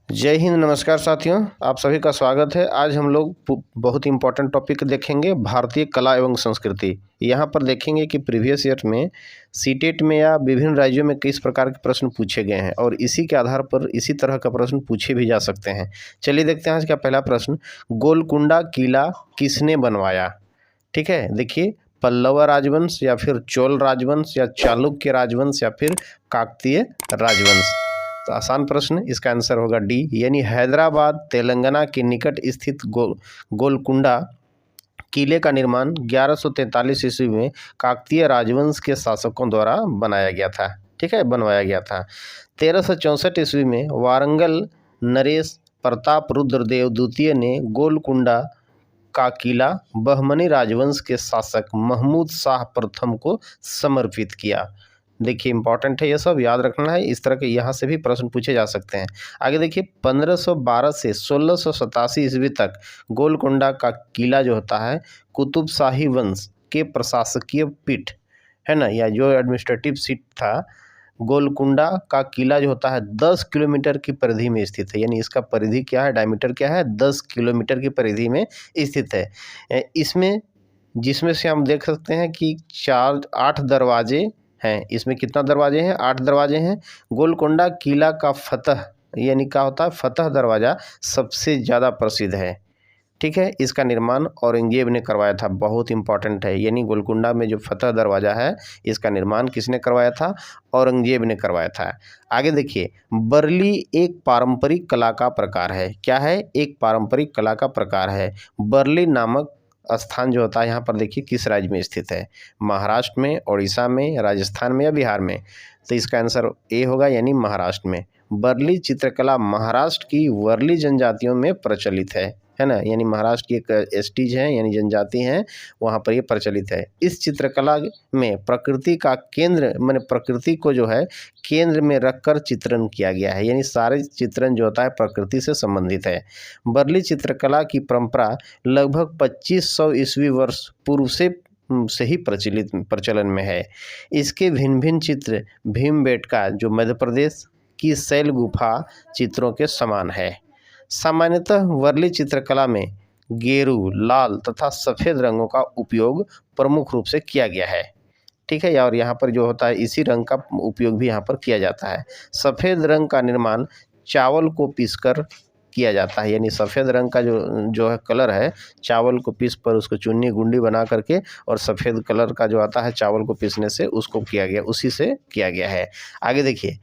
जय हिंद, नमस्कार साथियों, आप सभी का स्वागत है। आज हम लोग बहुत इंपॉर्टेंट टॉपिक देखेंगे, भारतीय कला एवं संस्कृति। यहाँ पर देखेंगे कि प्रीवियस ईयर में सीटेट में या विभिन्न राज्यों में किस प्रकार के प्रश्न पूछे गए हैं और इसी के आधार पर इसी तरह का प्रश्न पूछे भी जा सकते हैं। चलिए देखते हैं आज का पहला प्रश्न। गोलकुंडा किला किसने बनवाया? ठीक है, देखिए, पल्लव राजवंश या फिर चोल राजवंश या चालुक्य राजवंश या फिर काकतीय राजवंश। तो आसान प्रश्न, इसका आंसर होगा डी, यानी हैदराबाद तेलंगाना के निकट स्थित गोलकुंडा किले का निर्माण 1143 ईस्वी में काकतीय राजवंश के शासकों द्वारा बनाया गया था। ठीक है, बनवाया गया था। 1364 ईस्वी में वारंगल नरेश प्रताप रुद्रदेव द्वितीय ने गोलकुंडा का किला बहमनी राजवंश के शासक महमूद शाह प्रथम को समर्पित किया। देखिए, इंपॉर्टेंट है, ये सब याद रखना है। इस तरह के यहाँ से भी प्रश्न पूछे जा सकते हैं। आगे देखिए, 1512 से 1687 ईस्वी तक गोलकुंडा का किला जो होता है कुतुब शाही वंश के प्रशासकीय पीठ है ना, या जो एडमिनिस्ट्रेटिव सीट था। गोलकुंडा का किला जो होता है 10 किलोमीटर की परिधि में स्थित है, यानी इसका परिधि क्या है, डायमीटर क्या है, 10 किलोमीटर की परिधि में स्थित है। इसमें जिसमें से हम देख सकते हैं कि 8 दरवाजे हैं। इसमें कितना दरवाजे हैं? 8 दरवाजे हैं। गोलकुंडा किला का फतह यानी क्या होता है, फतह दरवाज़ा सबसे ज़्यादा प्रसिद्ध है। ठीक है, इसका निर्माण औरंगजेब ने करवाया था। बहुत इंपॉर्टेंट है, यानी गोलकुंडा में जो फतह दरवाज़ा है इसका निर्माण किसने करवाया था? औरंगजेब ने करवाया था। आगे देखिए, बरली एक पारंपरिक कला का प्रकार है। क्या है? एक पारंपरिक कला का प्रकार है। बरली नामक स्थान जो होता है यहाँ पर देखिए किस राज्य में स्थित है? महाराष्ट्र में, उड़ीसा में, राजस्थान में या बिहार में? तो इसका आंसर ए होगा, यानी महाराष्ट्र में। बरली चित्रकला महाराष्ट्र की वर्ली जनजातियों में प्रचलित है ना, यानी महाराष्ट्र की एक एसटीज है, यानी जनजाति हैं, वहाँ पर ये प्रचलित है। इस चित्रकला में प्रकृति का केंद्र माने प्रकृति को जो है केंद्र में रखकर चित्रण किया गया है, यानी सारे चित्रण जो होता है प्रकृति से संबंधित है। बरली चित्रकला की परंपरा लगभग 2500 ईस्वी वर्ष पूर्व से ही प्रचलन में है। इसके भिन्न भिन्न चित्र भीमबेटका जो मध्य प्रदेश की शैल गुफा चित्रों के समान है। सामान्यतः वर्ली चित्रकला में गेरू, लाल तथा सफ़ेद रंगों का उपयोग प्रमुख रूप से किया गया है। ठीक है, और यहाँ पर जो होता है इसी रंग का उपयोग भी यहाँ पर किया जाता है। सफ़ेद रंग का निर्माण चावल को पीसकर किया जाता है, यानी सफ़ेद रंग का जो है कलर है, चावल को पीस पर उसको चुन्नी गुंडी बना करके और सफ़ेद कलर का जो आता है चावल को पीसने से उसको किया गया, उसी से किया गया है। आगे देखिए,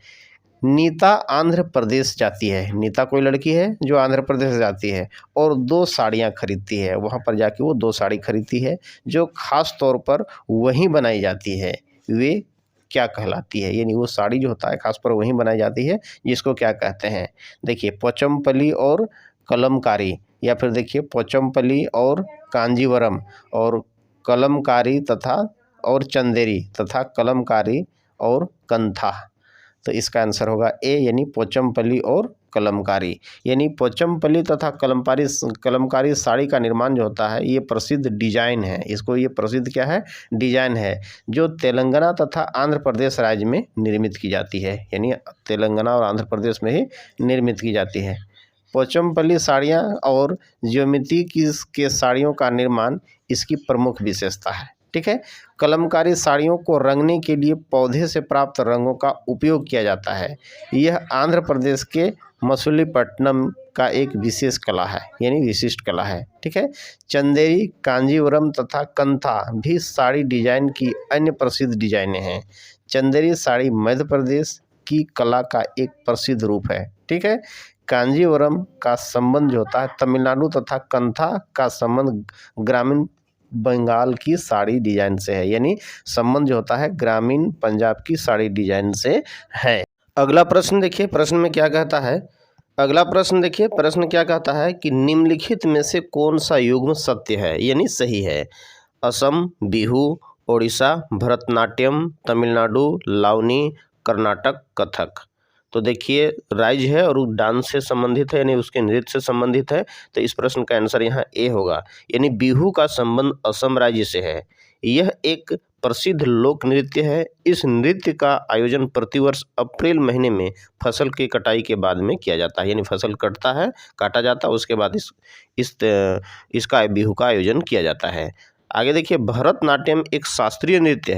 नीता आंध्र प्रदेश जाती है। नीता कोई लड़की है जो आंध्र प्रदेश जाती है और 2 साड़ियाँ खरीदती है। वहाँ पर जाके वो 2 साड़ी खरीदती है जो खास तौर पर वहीं बनाई जाती है। वे क्या कहलाती है? यानी वो साड़ी जो होता है खास पर वहीं बनाई जाती है, जिसको क्या कहते हैं? देखिए, पोचमपल्ली और कलमकारी, या फिर देखिए पोचमपल्ली और कांजीवरम और कलमकारी तथा और चंदेरी तथा कलमकारी और कंथा। तो इसका आंसर होगा ए, यानी पोचमपल्ली और कलमकारी। यानी पोचमपल्ली तथा कलमकारी साड़ी का निर्माण जो होता है ये प्रसिद्ध डिजाइन है। इसको ये प्रसिद्ध क्या है? डिजाइन है, जो तेलंगाना तथा आंध्र प्रदेश राज्य में निर्मित की जाती है, यानी तेलंगाना और आंध्र प्रदेश में ही निर्मित की जाती है। पोचमपल्ली साड़ियाँ और ज्योमेट्री के साड़ियों का निर्माण इसकी प्रमुख विशेषता है। ठीक है, कलमकारी साड़ियों को रंगने के लिए पौधे से प्राप्त रंगों का उपयोग किया जाता है। यह आंध्र प्रदेश के मसूलीपट्टनम का एक विशेष कला है, यानी विशिष्ट कला है। ठीक है, चंदेरी, कांजीवरम तथा कंथा भी साड़ी डिजाइन की अन्य प्रसिद्ध डिजाइनें हैं। चंदेरी साड़ी मध्य प्रदेश की कला का एक प्रसिद्ध रूप है। ठीक है, कांजीवरम का संबंध जो होता है तमिलनाडु तथा कंथा का संबंध ग्रामीण बंगाल की साड़ी डिजाइन से है, यानी संबंध जो होता है ग्रामीण पंजाब की साड़ी डिजाइन से है। अगला प्रश्न देखिए, प्रश्न में क्या कहता है? अगला प्रश्न देखिए, प्रश्न क्या कहता है कि निम्नलिखित में से कौन सा युग्म सत्य है, यानी सही है? असम, बिहू, ओडिशा, भरतनाट्यम, तमिलनाडु, लावनी, कर्नाटक, कथक। तो देखिए, राज्य है और डांस से संबंधित है, यानी उसके नृत्य से संबंधित है। तो इस प्रश्न का आंसर यहाँ ए होगा, यानी बिहू का संबंध असम राज्य से है। यह एक प्रसिद्ध लोक नृत्य है। इस नृत्य का आयोजन प्रतिवर्ष अप्रैल महीने में फसल की कटाई के बाद में किया जाता है, यानी फसल कटता है, काटा जाता है, उसके बाद इसका बिहू का आयोजन किया जाता है। आगे देखिए, भरतनाट्यम एक शास्त्रीय नृत्य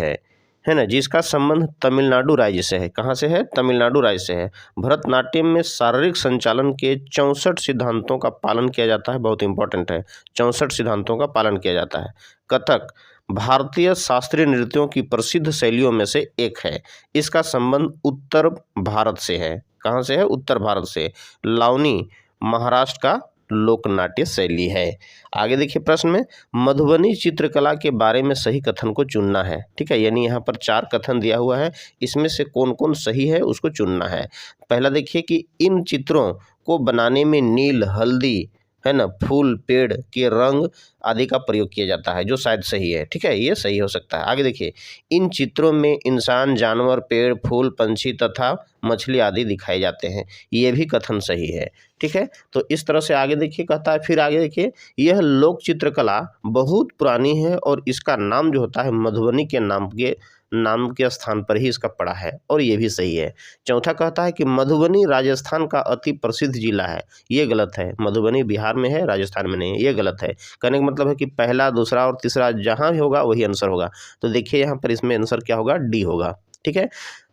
है ना, जिसका संबंध तमिलनाडु राज्य से है। कहाँ से है? तमिलनाडु राज्य से है। भरतनाट्यम में शारीरिक संचालन के 64 सिद्धांतों का पालन किया जाता है, बहुत इंपॉर्टेंट है, 64 सिद्धांतों का पालन किया जाता है। कथक भारतीय शास्त्रीय नृत्यों की प्रसिद्ध शैलियों में से एक है। इसका संबंध उत्तर भारत से है। कहाँ से है? उत्तर भारत से। लावनी महाराष्ट्र का लोक नाट्य शैली है। आगे देखिए प्रश्न में, मधुबनी चित्रकला के बारे में सही कथन को चुनना है। ठीक है, यानी यहाँ पर 4 कथन दिया हुआ है, इसमें से कौन कौन सही है उसको चुनना है। पहला देखिए कि इन चित्रों को बनाने में नील, हल्दी, है ना, फूल, पेड़ के रंग आदि का प्रयोग किया जाता है, जो शायद सही है। ठीक है, ये सही हो सकता है। आगे देखिए, इन चित्रों में इंसान, जानवर, पेड़, फूल, पंछी तथा मछली आदि दिखाए जाते हैं, ये भी कथन सही है। ठीक है, तो इस तरह से आगे देखिए कहता है, फिर आगे देखिए, यह लोक चित्रकला बहुत पुरानी है और इसका नाम जो होता है मधुबनी के नाम के स्थान पर ही इसका पड़ा है, और ये भी सही है। चौथा कहता है कि मधुबनी राजस्थान का अति प्रसिद्ध जिला है, ये गलत है। मधुबनी बिहार में है, राजस्थान में नहीं है, ये गलत है। कहने का मतलब है कि पहला, दूसरा और तीसरा जहाँ भी होगा वही आंसर होगा। तो देखिए यहाँ पर इसमें आंसर क्या होगा? डी होगा। ठीक है,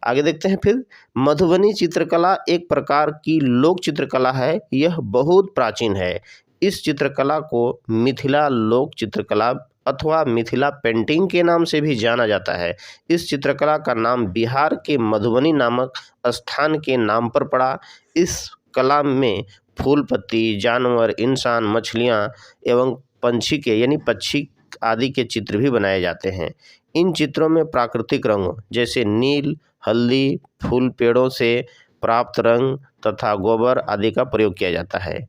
आगे देखते हैं फिर, मधुबनी चित्रकला एक प्रकार की लोक चित्रकला है, यह बहुत प्राचीन है। इस चित्रकला को मिथिला लोक चित्रकला अथवा मिथिला पेंटिंग के नाम से भी जाना जाता है। इस चित्रकला का नाम बिहार के मधुबनी नामक स्थान के नाम पर पड़ा। इस कला में फूल, पत्ती, जानवर, इंसान, मछलियाँ एवं पंछी के यानी पक्षी आदि के चित्र भी बनाए जाते हैं। इन चित्रों में प्राकृतिक रंगों जैसे नील, हल्दी, फूल, पेड़ों से प्राप्त रंग तथा गोबर आदि का प्रयोग किया जाता है।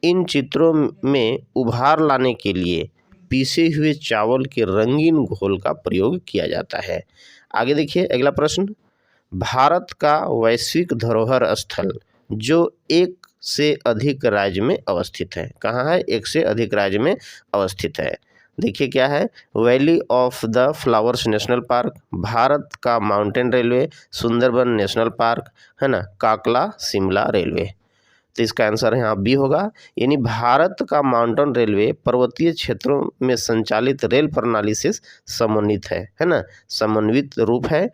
इन चित्रों में उभार लाने के लिए पीसे हुए चावल के रंगीन घोल का प्रयोग किया जाता है। आगे देखिए अगला प्रश्न, भारत का वैश्विक धरोहर स्थल जो एक से अधिक राज्य में अवस्थित है, कहाँ है? एक से अधिक राज्य में अवस्थित है। देखिए क्या है? Valley of the flowers national park, Bharat का mountain railway, Sundarban national park, है ना, काकला शिमला रेलवे। तो इसका आंसर यहाँ बी होगा, यानी भारत का माउंटेन रेलवे पर्वतीय क्षेत्रों में संचालित रेल प्रणाली से समन्वित है ना, समन्वित रूप है।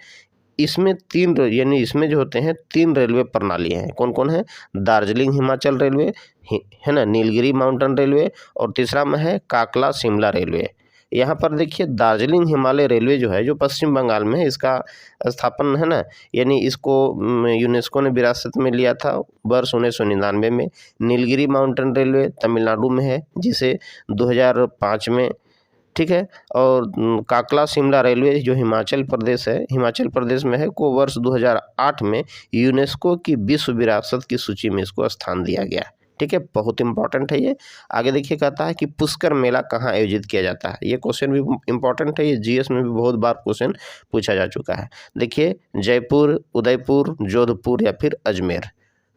इसमें यानी इसमें जो होते हैं 3 रेलवे प्रणाली हैं। कौन कौन है? दार्जिलिंग हिमाचल रेलवे, है ना, नीलगिरी माउंटेन रेलवे, और तीसरा में है काकला शिमला रेलवे। यहाँ पर देखिए दार्जिलिंग हिमालय रेलवे जो है, जो पश्चिम बंगाल में है, इसका स्थापन है ना, यानी इसको यूनेस्को ने विरासत में लिया था वर्ष 1999 में। नीलगिरी माउंटेन रेलवे तमिलनाडु में है, जिसे 2005 में, ठीक है, और काकला शिमला रेलवे जो हिमाचल प्रदेश है, हिमाचल प्रदेश में है, को वर्ष 2008 में यूनेस्को की विश्व विरासत की सूची में इसको स्थान दिया गया। ठीक है, बहुत इंपॉर्टेंट है ये। आगे देखिए कहता है कि पुष्कर मेला कहाँ आयोजित किया जाता है। ये क्वेश्चन भी इंपॉर्टेंट है, ये जीएस में भी बहुत बार क्वेश्चन पूछा जा चुका है। देखिए, जयपुर, उदयपुर, जोधपुर या फिर अजमेर।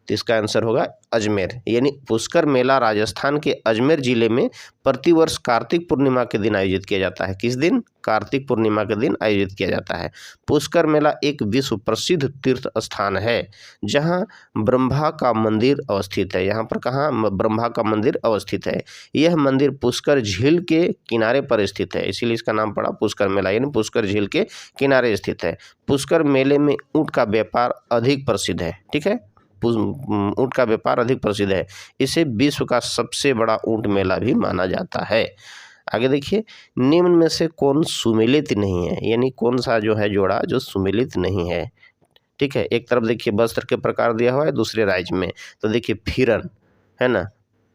तो इसका आंसर होगा अजमेर, यानी पुष्कर मेला राजस्थान के अजमेर जिले में प्रतिवर्ष कार्तिक पूर्णिमा के दिन आयोजित किया जाता है। किस दिन? कार्तिक पूर्णिमा के दिन आयोजित किया जाता है। पुष्कर मेला एक विश्व प्रसिद्ध तीर्थ स्थान है जहां ब्रह्मा का मंदिर अवस्थित है। यहाँ पर कहाँ? ब्रह्मा का मंदिर अवस्थित है। यह मंदिर पुष्कर झील के किनारे पर स्थित है, इसीलिए इसका नाम पड़ा पुष्कर मेला, यानी पुष्कर झील के किनारे स्थित है। पुष्कर मेले में ऊँट का व्यापार अधिक प्रसिद्ध है। ठीक है, ऊँट का व्यापार अधिक प्रसिद्ध है। इसे विश्व का सबसे बड़ा ऊँट मेला भी माना जाता है। आगे देखिए, निम्न में से कौन सुमेलित नहीं है, यानी कौन सा जो है जोड़ा जो सुमेलित नहीं है। ठीक है, एक तरफ देखिए वस्त्र के प्रकार दिया हुआ है, दूसरे राज्य में तो देखिए फिरन, है ना,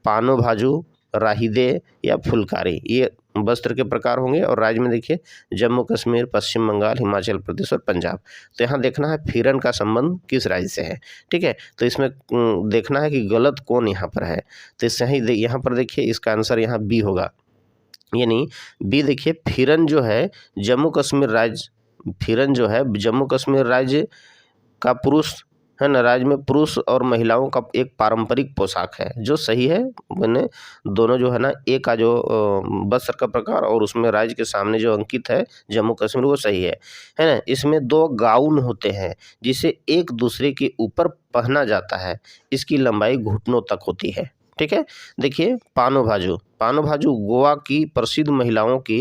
पानो भाजू, राहिदे या फुलकारी, ये वस्त्र के प्रकार होंगे। और राज्य में देखिए जम्मू कश्मीर, पश्चिम बंगाल, हिमाचल प्रदेश और पंजाब। तो यहाँ देखना है फिरन का संबंध किस राज्य से है। ठीक है, तो इसमें देखना है कि गलत कौन यहाँ पर है। तो सही यहाँ पर देखिए इसका आंसर यहाँ बी होगा, यानी बी। देखिए फिरन जो है जम्मू कश्मीर राज्य, फिरन जो है जम्मू कश्मीर राज्य का पुरुष है ना, राज्य में पुरुष और महिलाओं का एक पारंपरिक पोशाक है, जो सही है। मैंने दोनों जो है ना, एक का जो वस्त्र का प्रकार और उसमें राज्य के सामने जो अंकित है जम्मू कश्मीर, वो सही है ना। इसमें 2 गाउन होते हैं जिसे एक दूसरे के ऊपर पहना जाता है, इसकी लंबाई घुटनों तक होती है, ठीक है। देखिए पानो भाजू, पानो भाजू गोवा की प्रसिद्ध महिलाओं की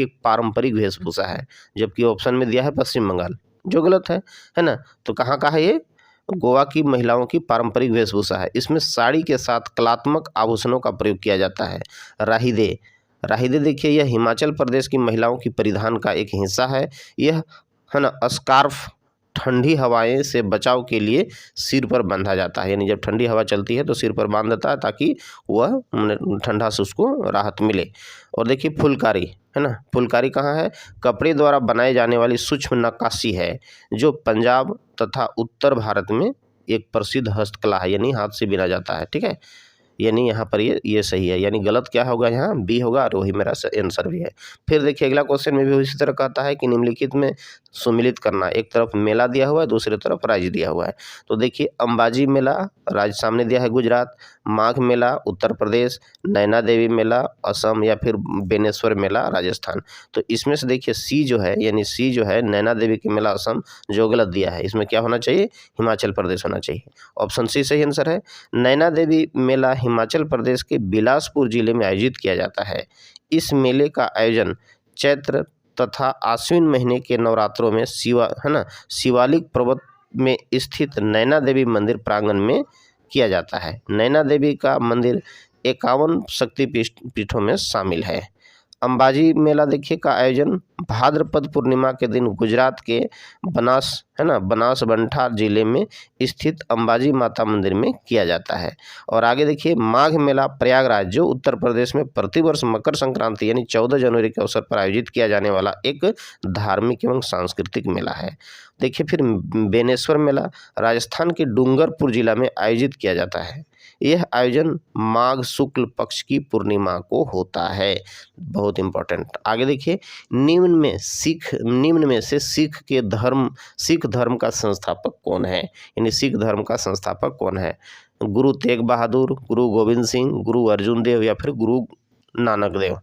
एक पारंपरिक वेशभूषा है, जबकि ऑप्शन में दिया है पश्चिम बंगाल, जो गलत है ना। तो कहाँ का है ये? गोवा की महिलाओं की पारंपरिक वेशभूषा है। इसमें साड़ी के साथ कलात्मक आभूषणों का प्रयोग किया जाता है। राहिदे, राहिदे देखिए, यह हिमाचल प्रदेश की महिलाओं की परिधान का एक हिस्सा है। यह है ना स्कार्फ ठंडी हवाएं से बचाव के लिए सिर पर बांधा जाता है, यानी जब ठंडी हवा चलती है तो सिर पर बांध देता है ताकि वह ठंडा से उसको राहत मिले। और देखिए फुलकारी, है ना, फुलकारी कहाँ है? कपड़े द्वारा बनाए जाने वाली सूक्ष्म नक्काशी है, जो पंजाब तथा उत्तर भारत में एक प्रसिद्ध हस्तकला है, यानी हाथ से बिना जाता है, ठीक है। यानी यहाँ पर ये सही है, यानी गलत क्या होगा? यहाँ बी होगा, और वही मेरा आंसर भी है। फिर देखिए अगला क्वेश्चन में भी इसी तरह कहता है कि निम्नलिखित में सुमिलित करना, एक तरफ मेला दिया हुआ है, दूसरी तरफ राज्य दिया हुआ है। तो देखिए अंबाजी मेला राज्य सामने दिया है गुजरात, माघ मेला उत्तर प्रदेश, नैना देवी मेला असम, या फिर बेनेश्वर मेला राजस्थान। तो इसमें से देखिए सी जो है, यानी सी जो है नैना देवी की मेला असम, जो गलत दिया है। इसमें क्या होना चाहिए? हिमाचल प्रदेश होना चाहिए। ऑप्शन सी सही आंसर है। नैना देवी मेला हिमाचल प्रदेश के बिलासपुर जिले में आयोजित किया जाता है। इस मेले का आयोजन चैत्र तथा आश्विन महीने के नवरात्रों में शिवालिक पर्वत में स्थित नैना देवी मंदिर प्रांगण में किया जाता है। नैना देवी का मंदिर 51 शक्तिपीठों में शामिल है। अंबाजी मेला देखिए का आयोजन भाद्रपद पूर्णिमा के दिन गुजरात के बनासकांठा जिले में स्थित अंबाजी माता मंदिर में किया जाता है। और आगे देखिए माघ मेला प्रयागराज, जो उत्तर प्रदेश में प्रतिवर्ष मकर संक्रांति यानी 14 जनवरी के अवसर पर आयोजित किया जाने वाला एक धार्मिक एवं सांस्कृतिक मेला है। देखिए फिर बेनेश्वर मेला राजस्थान के डूंगरपुर जिला में आयोजित किया जाता है। यह आयोजन माघ शुक्ल पक्ष की पूर्णिमा को होता है। बहुत इंपॉर्टेंट। आगे देखिए निम्न में से सिख धर्म का संस्थापक कौन है? यानी सिख धर्म का संस्थापक कौन है? गुरु तेग बहादुर, गुरु गोविंद सिंह, गुरु अर्जुन देव, या फिर गुरु नानक देव।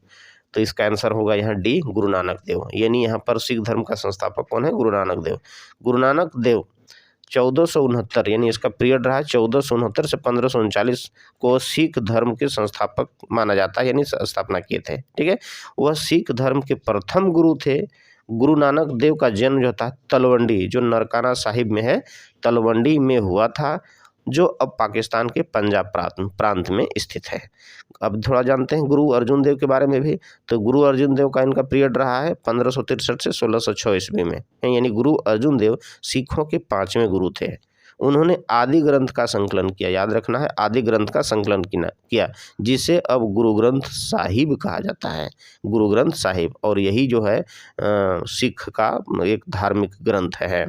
तो इसका आंसर होगा यहाँ डी, गुरु नानक देव। यानी यहाँ पर सिख धर्म का संस्थापक कौन है? गुरु नानक देव। गुरु नानक देव 1469, यानी इसका पीरियड रहा 1469 से 1539 को सिख धर्म के संस्थापक माना जाता है, यानी स्थापना किए थे, ठीक है। वह सिख धर्म के प्रथम गुरु थे। गुरु नानक देव का जन्म जो था तलवंडी, जो नरकाना साहिब में है, तलवंडी में हुआ था, जो अब पाकिस्तान के पंजाब प्रांत में स्थित है। अब थोड़ा जानते हैं गुरु अर्जुन देव के बारे में भी। तो गुरु अर्जुन देव का इनका पीरियड रहा है 1563 से 1606 ईस्वी में, यानी गुरु अर्जुन देव सिखों के 5वें गुरु थे। उन्होंने आदि ग्रंथ का संकलन किया, याद रखना है, आदि ग्रंथ का संकलन किया, जिसे अब गुरु ग्रंथ साहिब कहा जाता है, गुरु ग्रंथ साहिब। और यही जो है सिख का एक धार्मिक ग्रंथ है,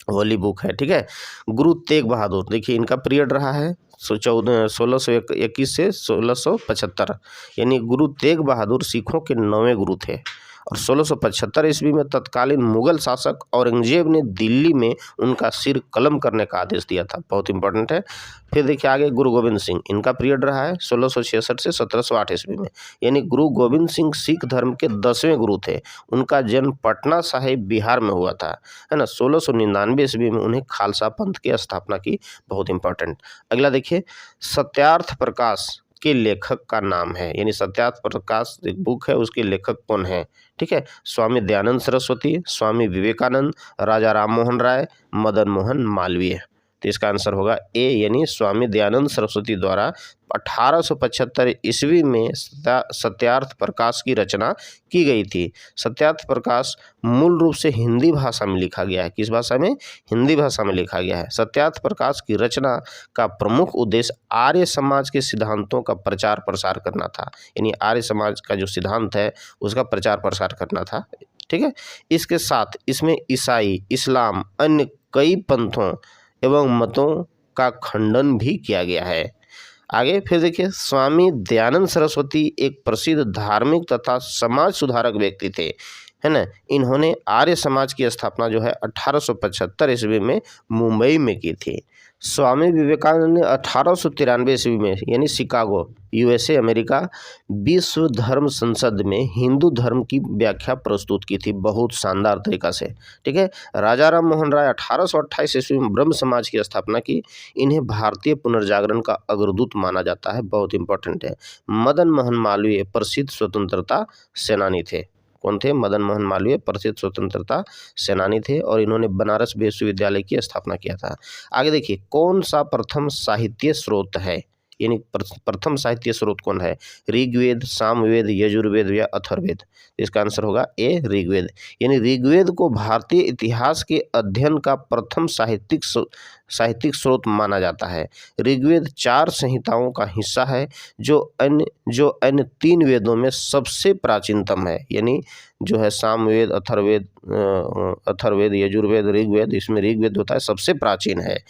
होली बुक है, ठीक है। गुरु तेग बहादुर, देखिए इनका पीरियड रहा है 1621 से 1675, यानी गुरु तेग बहादुर सिखों के 9वें गुरु थे। और 1675 ईस्वी में तत्कालीन मुगल शासक औरंगजेब ने दिल्ली में उनका सिर कलम करने का आदेश दिया था। बहुत इंपॉर्टेंट है। फिर देखिए आगे गुरु गोविंद सिंह, इनका पीरियड रहा है 1666 से 1708 ईस्वी में, यानी गुरु गोविंद सिंह सिख धर्म के 10वें गुरु थे। उनका जन्म पटना साहिब बिहार में हुआ था, है ना। 1699 ईस्वी में उन्हें खालसा पंथ की स्थापना की। बहुत इंपॉर्टेंट। अगला देखिए सत्यार्थ प्रकाश के लेखक का नाम है, यानी सत्यार्थ प्रकाश एक बुक है, उसके लेखक कौन है? ठीक है, स्वामी दयानंद सरस्वती, स्वामी विवेकानंद, राजा राम मोहन राय, मदन मोहन मालवीय। तो इसका आंसर होगा ए, यानी स्वामी दयानंद सरस्वती द्वारा 1875 ईस्वी में सत्यार्थ प्रकाश की रचना की गई थी। सत्यार्थ प्रकाश मूल रूप से हिंदी भाषा में लिखा गया है। किस भाषा में? हिंदी भाषा में लिखा गया है। सत्यार्थ प्रकाश की रचना का प्रमुख उद्देश्य आर्य समाज के सिद्धांतों का प्रचार प्रसार करना था, यानी आर्य समाज का जो सिद्धांत है उसका प्रचार प्रसार करना था, ठीक है। इसके साथ इसमें ईसाई, इस्लाम, अन्य कई पंथों एवं मतों का खंडन भी किया गया है। आगे फिर देखिए स्वामी दयानंद सरस्वती एक प्रसिद्ध धार्मिक तथा समाज सुधारक व्यक्ति थे। है ना। इन्होंने आर्य समाज की स्थापना जो है 1875 ईस्वी में मुंबई में की थी। स्वामी विवेकानंद ने 1893 ईस्वी में यानी शिकागो USA अमेरिका विश्व धर्म संसद में हिंदू धर्म की व्याख्या प्रस्तुत की थी बहुत शानदार तरीका से। ठीक है। राजा राम मोहन राय 1828 ईस्वी में ब्रह्म समाज की स्थापना की। इन्हें भारतीय पुनर्जागरण का अग्रदूत माना जाता है, बहुत इंपॉर्टेंट है। मदन मोहन मालवीय प्रसिद्ध स्वतंत्रता सेनानी थे। कौन थे? मदन मोहन मालवीय प्रसिद्ध स्वतंत्रता सेनानी थे और इन्होंने बनारस विश्वविद्यालय की स्थापना किया था। आगे देखिए, कौन सा प्रथम साहित्य स्रोत है, यानी प्रथम साहित्य स्रोत कौन है? ऋग्वेद, सामवेद, यजुर्वेद या अथर्ववेद? इसका आंसर होगा ए, ऋग्वेद। यानी ऋग्वेद को भारतीय इतिहास के अध्ययन का प्रथम साहित्यिक स्रोत माना जाता है। ऋग्वेद 4 संहिताओं का हिस्सा है जो अन्य 3 वेदों में सबसे प्राचीनतम है। यानी जो है सामवेद, अथर्ववेद, यजुर्वेद, ऋग्वेद, इसमें ऋग्वेद होता है सबसे प्राचीन है।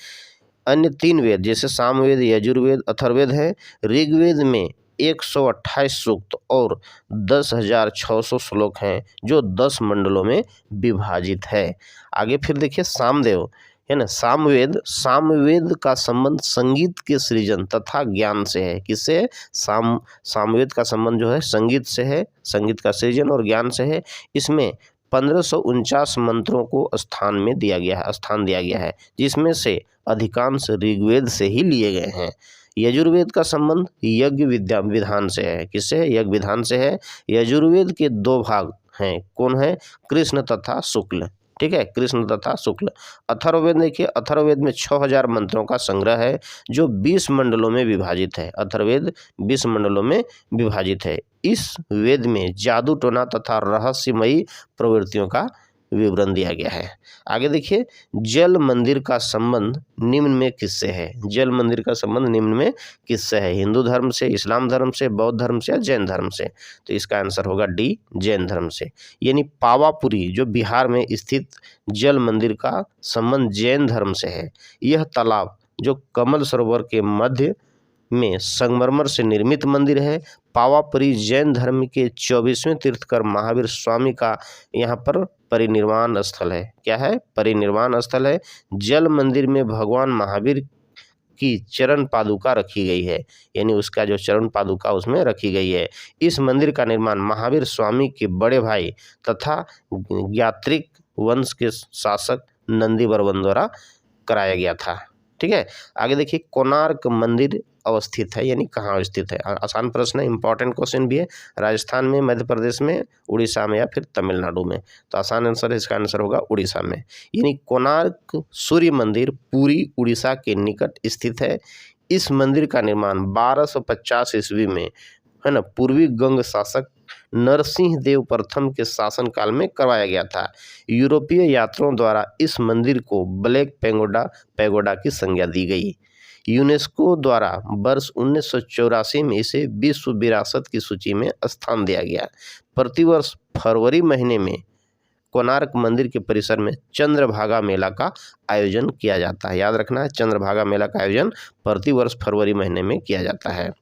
अन्य 3 वेद जैसे सामवेद, यजुर्वेद, अथर्ववेद है। ऋग्वेद में 128 सूक्त और 10,600 श्लोक हैं जो 10 मंडलों में विभाजित है। आगे फिर देखिए सामदेव, है ना। सामवेद का संबंध संगीत के सृजन तथा ज्ञान से है। किससे? सामवेद का संबंध जो है संगीत से है, संगीत का सृजन और ज्ञान से है। इसमें 1549 मंत्रों को स्थान दिया गया है, जिसमें से अधिकांश ऋग्वेद से ही लिए गए हैं। यजुर्वेद का संबंध यज्ञ विधान से है। किससे? यज्ञ विधान से है। यजुर्वेद के 2 भाग हैं, कौन है? कृष्ण तथा शुक्ल। ठीक है, कृष्ण तथा शुक्ल। अथर्ववेद देखिए, अथर्ववेद में 6000 मंत्रों का संग्रह है जो 20 मंडलों में विभाजित है। अथर्ववेद 20 मंडलों में विभाजित है। इस वेद में जादू टोना तथा रहस्यमयी प्रवृत्तियों का विवरण दिया गया है। आगे देखिए, जल मंदिर का संबंध निम्न में किससे है? जल मंदिर का संबंध निम्न में किससे है? हिंदू धर्म से, इस्लाम धर्म से, बौद्ध धर्म से या जैन धर्म से? तो इसका आंसर होगा डी, जैन धर्म से। यानी पावापुरी जो बिहार में स्थित जल मंदिर का संबंध जैन धर्म से है। यह तालाब जो कमल सरोवर के मध्य में संगमरमर से निर्मित मंदिर है। पावापुरी जैन धर्म के 24वें तीर्थकर महावीर स्वामी का यहाँ पर परिनिर्वाण स्थल है। क्या है? परिनिर्वाण स्थल है। जल मंदिर में भगवान महावीर की चरण पादुका रखी गई है, यानी उसका जो चरण पादुका उसमें रखी गई है। इस मंदिर का निर्माण महावीर स्वामी के बड़े भाई तथा यात्रिक वंश के शासक नंदीवर्मन द्वारा कराया गया था। ठीक है। आगे देखिए, कोणार्क मंदिर अवस्थित है, यानी कहाँ स्थित है? आसान प्रश्न है, इंपॉर्टेंट क्वेश्चन भी है। राजस्थान में, मध्य प्रदेश में, उड़ीसा में या फिर तमिलनाडु में? तो आसान आंसर है, इसका आंसर होगा उड़ीसा में। यानी कोणार्क सूर्य मंदिर पूरी उड़ीसा के निकट स्थित है। इस मंदिर का निर्माण 1250 ईस्वी में, है ना, पूर्वी गंग शासक नरसिंह देव प्रथम के शासनकाल में करवाया गया था। यूरोपीय यात्रियों द्वारा इस मंदिर को ब्लैक पैगोडा की संज्ञा दी गई। यूनेस्को द्वारा वर्ष 1984 में इसे विश्व विरासत की सूची में स्थान दिया गया। प्रतिवर्ष फरवरी महीने में कोणार्क मंदिर के परिसर में चंद्रभागा मेला का आयोजन किया जाता है। याद रखना है, चंद्रभागा मेला का आयोजन प्रतिवर्ष फरवरी महीने में किया जाता है।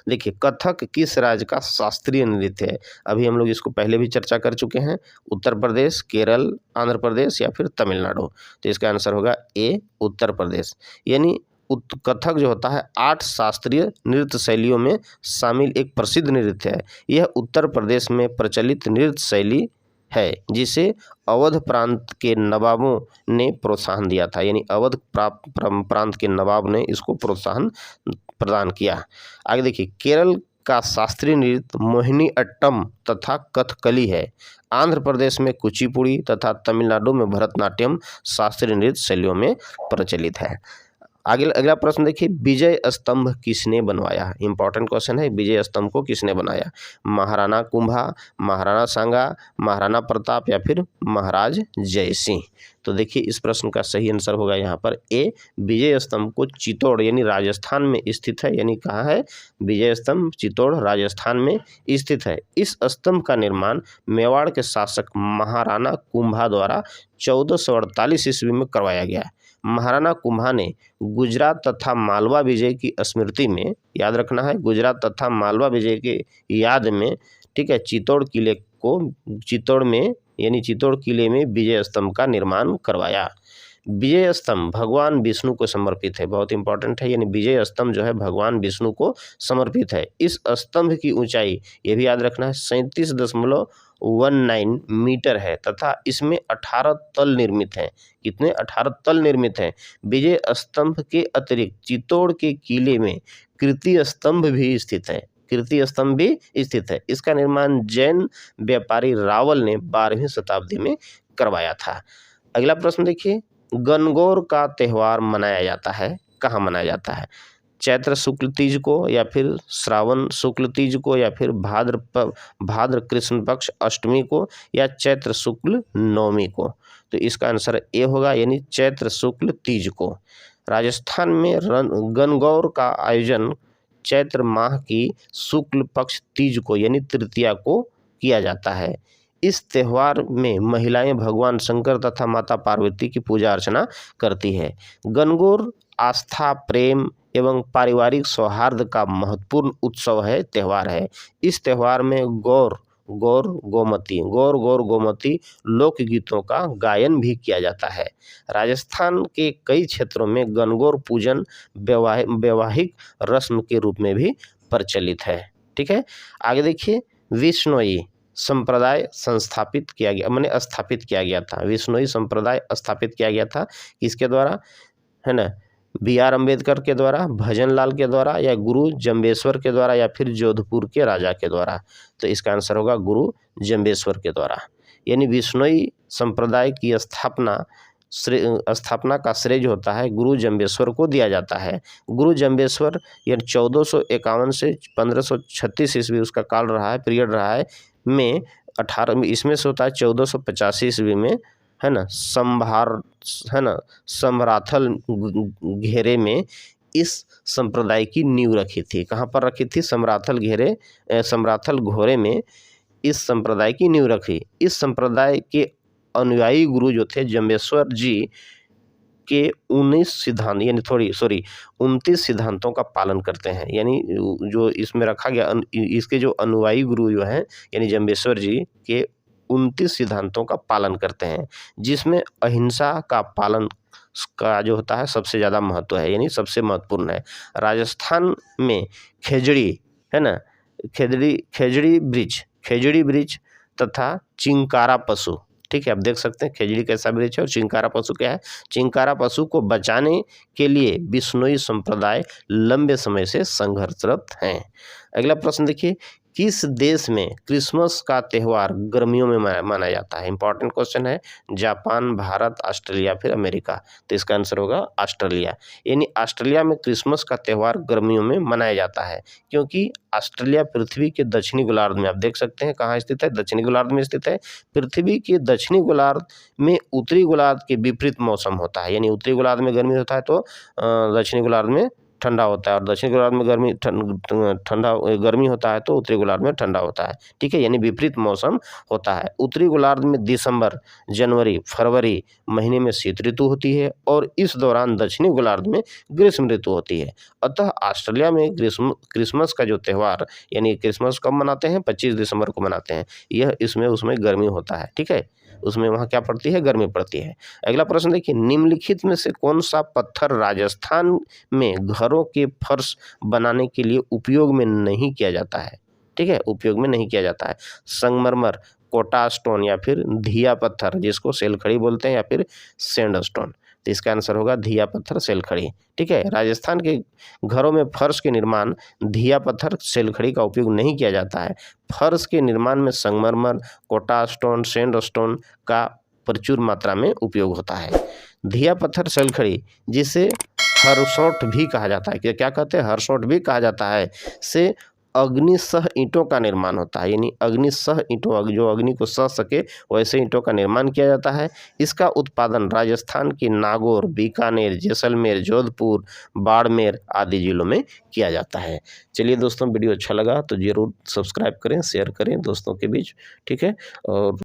देखिए, कथक किस राज्य का शास्त्रीय नृत्य है? अभी हम लोग इसको पहले भी चर्चा कर चुके हैं। उत्तर प्रदेश, केरल, आंध्र प्रदेश या फिर तमिलनाडु? तो इसका आंसर होगा ए, उत्तर प्रदेश। यानी कथक जो होता है 8 शास्त्रीय नृत्य शैलियों में शामिल एक प्रसिद्ध नृत्य है। यह उत्तर प्रदेश में प्रचलित नृत्य शैली है जिसे अवध प्रांत के नवाबों ने प्रोत्साहन दिया था। यानी अवध प्रांत के नवाब ने इसको प्रोत्साहन प्रदान किया। आगे देखिए, केरल का शास्त्रीय नृत्य मोहिनी अट्टम तथा कथकली है। आंध्र प्रदेश में कुचिपुड़ी तथा तमिलनाडु में भरतनाट्यम शास्त्रीय नृत्य शैलियों में प्रचलित है। आगे अगला प्रश्न देखिए, विजय स्तंभ किसने बनवाया? इंपॉर्टेंट क्वेश्चन है। विजय स्तंभ को किसने बनाया? महाराणा कुंभा, महाराणा सांगा, महाराणा प्रताप या फिर महाराज जय सिंह? तो देखिए, इस प्रश्न का सही आंसर होगा यहाँ पर ए, विजय स्तंभ को चित्तौड़ यानी राजस्थान में स्थित है। यानी कहाँ है? विजय स्तंभ चित्तौड़ राजस्थान में स्थित है। इस स्तंभ का निर्माण मेवाड़ के शासक महाराणा कुंभा द्वारा 1448 ईस्वी में करवाया गया। महाराणा कुंभा ने गुजरात तथा मालवा विजय की स्मृति में, याद रखना है, गुजरात तथा मालवा विजय के याद में, ठीक है, चित्तौड़ किले चित्तौड़ में यानी चित्तौड़ किले में विजय स्तंभ का निर्माण करवाया। विजय स्तंभ भगवान विष्णु को समर्पित है, बहुत इंपॉर्टेंट है, यानी विजय स्तंभ जो है भगवान विष्णु को समर्पित है। इस स्तंभ की ऊंचाई ये भी याद रखना है 37.19 मीटर है तथा इसमें 18 तल निर्मित हैं। कितने? 18 तल निर्मित हैं। विजय स्तंभ के अतिरिक्त चित्तौड़ के किले में कीर्ति स्तंभ भी स्थित है। कीर्ति स्तंभ भी स्थित है। इसका निर्माण जैन व्यापारी रावल ने 12वीं शताब्दी में करवाया था। अगला प्रश्न देखिए, गणगौर का त्यौहार मनाया जाता है, कहाँ मनाया जाता है? चैत्र शुक्ल तीज को या फिर श्रावण शुक्ल तीज को या फिर भाद्र कृष्ण पक्ष अष्टमी को या चैत्र शुक्ल नवमी को? तो इसका आंसर ए होगा, यानी चैत्र शुक्ल तीज को। राजस्थान में गणगौर का आयोजन चैत्र माह की शुक्ल पक्ष तीज को यानी तृतीया को किया जाता है। इस त्यौहार में महिलाएं भगवान शंकर तथा माता पार्वती की पूजा अर्चना करती है। गणगौर आस्था, प्रेम एवं पारिवारिक सौहार्द का महत्वपूर्ण उत्सव है, त्यौहार है। इस त्यौहार में गौर गोमती लोकगीतों का गायन भी किया जाता है। राजस्थान के कई क्षेत्रों में गणगौर पूजन वैवाहिक रस्म के रूप में भी प्रचलित है। ठीक है, आगे देखिए, विश्नोई संप्रदाय स्थापित किया गया था। विश्नोई संप्रदाय स्थापित किया गया था किसके द्वारा? है ना, B.R. अम्बेडकर के द्वारा, भजन लाल के द्वारा या गुरु जम्बेश्वर के द्वारा या फिर जोधपुर के राजा के द्वारा? तो इसका आंसर होगा गुरु जम्बेश्वर के द्वारा। यानी विश्नोई संप्रदाय की स्थापना का श्रेय जो होता है गुरु जम्बेश्वर को दिया जाता है। गुरु जम्बेश्वर यानी 1451 से 1536 ईस्वी उसका काल रहा है, पीरियड रहा है, में 18 इसमें से होता है 1485 ईस्वी में, है ना, समराथल घेरे में इस संप्रदाय की नींव रखी थी। कहाँ पर रखी थी? समराथल घोरे में इस संप्रदाय की नींव रखी। इस संप्रदाय के अनुयायी गुरु जो थे जम्बेश्वर जी के 29 सिद्धांतों का पालन करते हैं। यानी जो इसमें रखा गया, इसके जो अनुयायी गुरु जो हैं यानी जम्बेश्वर जी के 29 सिद्धांतों का पालन करते हैं, जिसमें अहिंसा का पालन का जो होता है सबसे ज़्यादा महत्व है, यानी सबसे महत्वपूर्ण है। राजस्थान में खेजड़ी, है ना, खेजड़ी ब्रिज तथा चिंकारा पशु, ठीक है, आप देख सकते हैं खेजड़ी कैसा वृक्ष है और चिंकारा पशु क्या है। चिंकारा पशु को बचाने के लिए बिश्नोई संप्रदाय लंबे समय से संघर्षरत हैं। अगला प्रश्न देखिए, किस देश में क्रिसमस का त्यौहार गर्मियों में मनाया जाता है? इंपॉर्टेंट क्वेश्चन है। जापान, भारत, ऑस्ट्रेलिया, फिर अमेरिका? तो इसका आंसर होगा ऑस्ट्रेलिया। यानी ऑस्ट्रेलिया में क्रिसमस का त्यौहार गर्मियों में मनाया जाता है, क्योंकि ऑस्ट्रेलिया पृथ्वी के दक्षिणी गोलार्ध में, आप देख सकते हैं कहाँ स्थित है, दक्षिणी गोलार्ध में स्थित है। पृथ्वी के दक्षिणी गोलार्ध में उत्तरी गोलार्ध के विपरीत मौसम होता है, यानी उत्तरी गोलार्ध में गर्मी होता है तो दक्षिणी गोलार्ध में ठंडा होता है, और दक्षिणी गोलार्ध में गर्मी होता है तो उत्तरी गोलार्ध में ठंडा होता है। ठीक है, यानी विपरीत मौसम होता है। उत्तरी गोलार्ध में दिसंबर, जनवरी, फरवरी महीने में शीत ऋतु होती है और इस दौरान दक्षिणी गोलार्ध में ग्रीष्म ऋतु होती है। अतः ऑस्ट्रेलिया में क्रिसमस का जो त्यौहार, यानी क्रिसमस कब मनाते हैं? 25 दिसंबर को मनाते हैं। यह उसमें गर्मी होता है। ठीक है, उसमें वहाँ क्या पड़ती है? गर्मी पड़ती है। अगला प्रश्न देखिए, निम्नलिखित में से कौन सा पत्थर राजस्थान में घरों के फर्श बनाने के लिए उपयोग में नहीं किया जाता है? ठीक है, उपयोग में नहीं किया जाता है। संगमरमर, कोटा स्टोन या फिर धिया पत्थर, जिसको सेलखड़ी बोलते हैं, या फिर सैंडस्टोन? तो इसका आंसर होगा धिया पत्थर, सेलखड़ी। ठीक है, राजस्थान के घरों में फर्श के निर्माण धिया पत्थर, सेलखड़ी का उपयोग नहीं किया जाता है। फर्श के निर्माण में संगमरमर, कोटा स्टोन, सैंडस्टोन का प्रचुर मात्रा में उपयोग होता है। धिया पत्थर, सेलखड़ी, जिसे हरसोट भी कहा जाता है, क्या कहते हैं? हरसोट भी कहा जाता है, से अग्निसह ईंटों का निर्माण होता है। यानी अग्निसह ईंटों, जो अग्नि को सह सके वैसे ईंटों का निर्माण किया जाता है। इसका उत्पादन राजस्थान के नागौर, बीकानेर, जैसलमेर, जोधपुर, बाड़मेर आदि जिलों में किया जाता है। चलिए दोस्तों, वीडियो अच्छा लगा तो जरूर सब्सक्राइब करें, शेयर करें दोस्तों के बीच। ठीक है, और